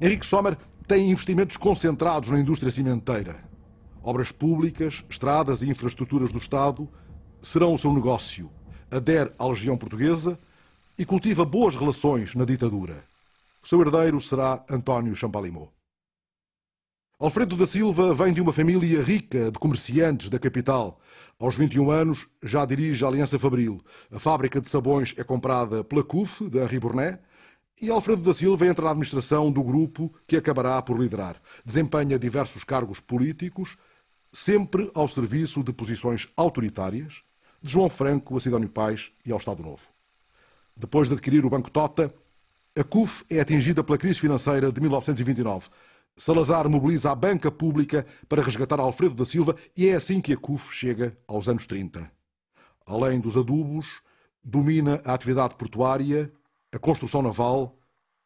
Henrique Sommer tem investimentos concentrados na indústria cimenteira. Obras públicas, estradas e infraestruturas do Estado serão o seu negócio. Adere à Legião Portuguesa e cultiva boas relações na ditadura. O seu herdeiro será António Champalimau. Alfredo da Silva vem de uma família rica de comerciantes da capital. Aos 21 anos já dirige a Aliança Fabril. A fábrica de sabões é comprada pela CUF, de Henri Bournet, e Alfredo da Silva entra na administração do grupo que acabará por liderar. Desempenha diversos cargos políticos, sempre ao serviço de posições autoritárias, de João Franco a Sidónio Pais e ao Estado Novo. Depois de adquirir o Banco Tota, a CUF é atingida pela crise financeira de 1929. Salazar mobiliza a banca pública para resgatar Alfredo da Silva e é assim que a CUF chega aos anos 30. Além dos adubos, domina a atividade portuária, a construção naval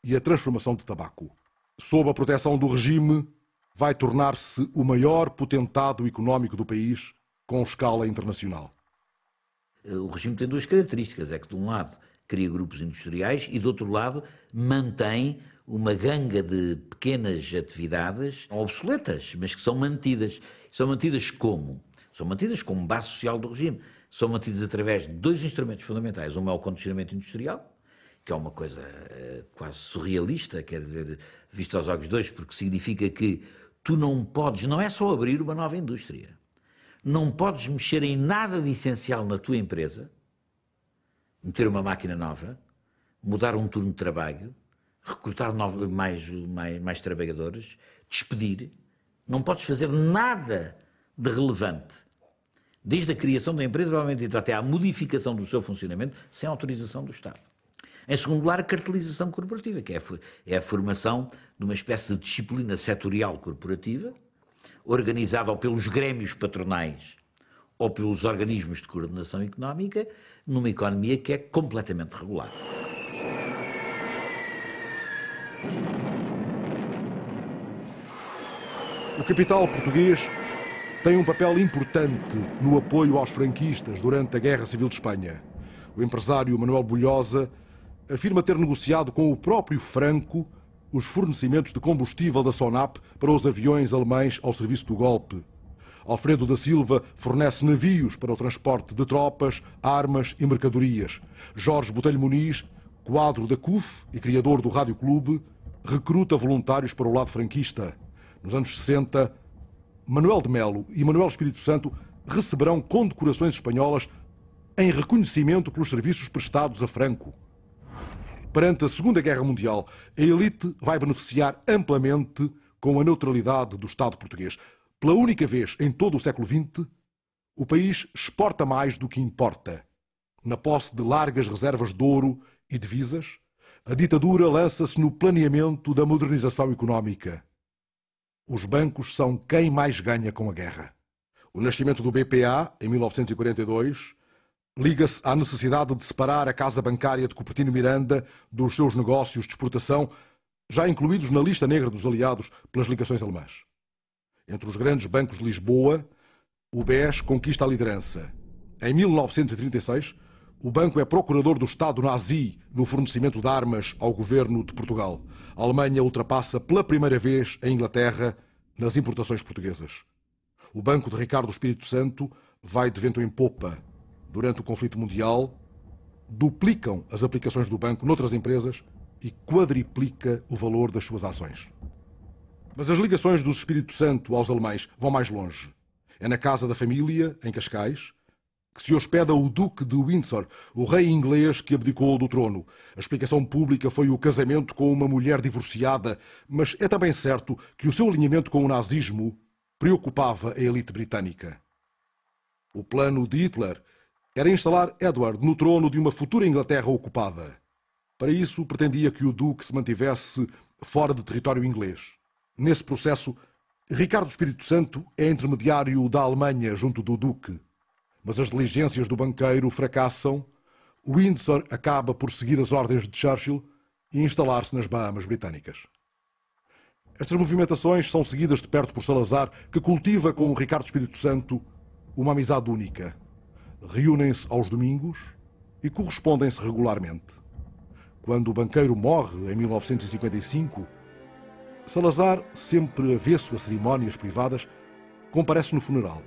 e a transformação de tabaco. Sob a proteção do regime, vai tornar-se o maior potentado económico do país com escala internacional. O regime tem duas características, é que de um lado cria grupos industriais e do outro lado mantém uma ganga de pequenas atividades obsoletas, mas que são mantidas. São mantidas como? São mantidas como base social do regime. São mantidas através de dois instrumentos fundamentais. Um é o condicionamento industrial, que é uma coisa quase surrealista, quer dizer, visto aos olhos de hoje, porque significa que tu não podes, não é só abrir uma nova indústria, não podes mexer em nada de essencial na tua empresa, meter uma máquina nova, mudar um turno de trabalho, recrutar mais trabalhadores, despedir. Não podes fazer nada de relevante, desde a criação da empresa, provavelmente até à modificação do seu funcionamento, sem autorização do Estado. Em segundo lugar, a cartelização corporativa, que é a formação de uma espécie de disciplina setorial corporativa, organizada ou pelos grêmios patronais ou pelos organismos de coordenação económica, numa economia que é completamente regulada. O capital português tem um papel importante no apoio aos franquistas durante a Guerra Civil de Espanha. O empresário Manuel Bulhosa afirma ter negociado com o próprio Franco os fornecimentos de combustível da Sonap para os aviões alemães ao serviço do golpe. Alfredo da Silva fornece navios para o transporte de tropas, armas e mercadorias. Jorge Botelho Muniz, quadro da CUF e criador do Rádio Clube, recruta voluntários para o lado franquista. Nos anos 60, Manuel de Melo e Manuel Espírito Santo receberão condecorações espanholas em reconhecimento pelos serviços prestados a Franco. Perante a Segunda Guerra Mundial, a elite vai beneficiar amplamente com a neutralidade do Estado português. Pela única vez em todo o século XX, o país exporta mais do que importa. Na posse de largas reservas de ouro e divisas, a ditadura lança-se no planeamento da modernização económica. Os bancos são quem mais ganha com a guerra. O nascimento do BPA, em 1942, liga-se à necessidade de separar a casa bancária de Cupertino Miranda dos seus negócios de exportação, já incluídos na lista negra dos aliados pelas ligações alemãs. Entre os grandes bancos de Lisboa, o BES conquista a liderança. Em 1936, o banco é procurador do Estado nazi no fornecimento de armas ao governo de Portugal. A Alemanha ultrapassa pela primeira vez a Inglaterra nas importações portuguesas. O banco de Ricardo Espírito Santo vai de vento em popa. Durante o conflito mundial, duplicam as aplicações do banco noutras empresas e quadriplica o valor das suas ações. Mas as ligações do Espírito Santo aos alemães vão mais longe. É na casa da família, em Cascais, que se hospeda o Duque de Windsor, o rei inglês que abdicou do trono. A explicação pública foi o casamento com uma mulher divorciada, mas é também certo que o seu alinhamento com o nazismo preocupava a elite britânica. O plano de Hitler era instalar Edward no trono de uma futura Inglaterra ocupada. Para isso, pretendia que o Duque se mantivesse fora de território inglês. Nesse processo, Ricardo Espírito Santo é intermediário da Alemanha junto do Duque. Mas as diligências do banqueiro fracassam, Windsor acaba por seguir as ordens de Churchill e instalar-se nas Bahamas britânicas. Estas movimentações são seguidas de perto por Salazar, que cultiva com o Ricardo Espírito Santo uma amizade única. Reúnem-se aos domingos e correspondem-se regularmente. Quando o banqueiro morre em 1955, Salazar, sempre avesso a cerimónias privadas, comparece no funeral.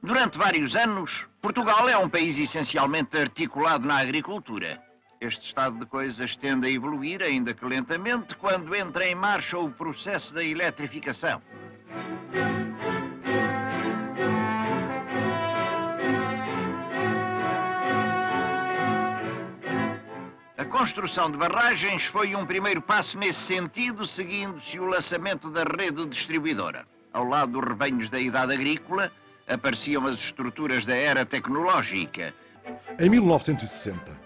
Durante vários anos, Portugal é um país essencialmente articulado na agricultura. Este estado de coisas tende a evoluir, ainda que lentamente, quando entra em marcha o processo da eletrificação. A construção de barragens foi um primeiro passo nesse sentido, seguindo-se o lançamento da rede distribuidora. Ao lado dos rebanhos da idade agrícola, apareciam as estruturas da era tecnológica. Em 1960,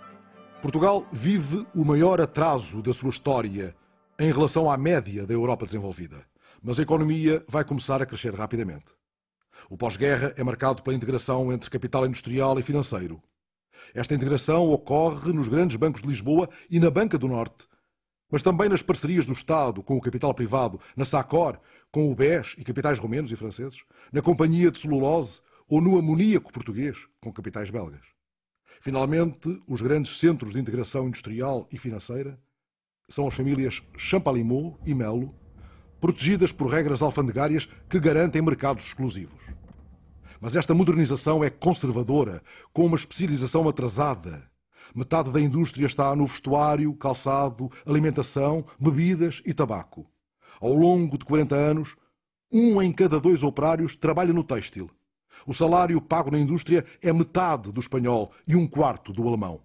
Portugal vive o maior atraso da sua história em relação à média da Europa desenvolvida. Mas a economia vai começar a crescer rapidamente. O pós-guerra é marcado pela integração entre capital industrial e financeiro. Esta integração ocorre nos grandes bancos de Lisboa e na Banca do Norte, mas também nas parcerias do Estado com o capital privado, na SACOR, com o BES e capitais romenos e franceses, na Companhia de Celulose ou no amoníaco português, com capitais belgas. Finalmente, os grandes centros de integração industrial e financeira são as famílias Champalimau e Melo, protegidas por regras alfandegárias que garantem mercados exclusivos. Mas esta modernização é conservadora, com uma especialização atrasada. Metade da indústria está no vestuário, calçado, alimentação, bebidas e tabaco. Ao longo de 40 anos, 1 em cada 2 operários trabalha no têxtil. O salário pago na indústria é metade do espanhol e 1/4 do alemão.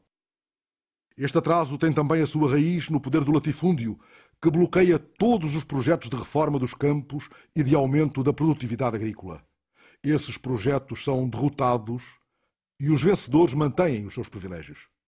Este atraso tem também a sua raiz no poder do latifúndio, que bloqueia todos os projetos de reforma dos campos e de aumento da produtividade agrícola. Esses projetos são derrotados e os vencedores mantêm os seus privilégios.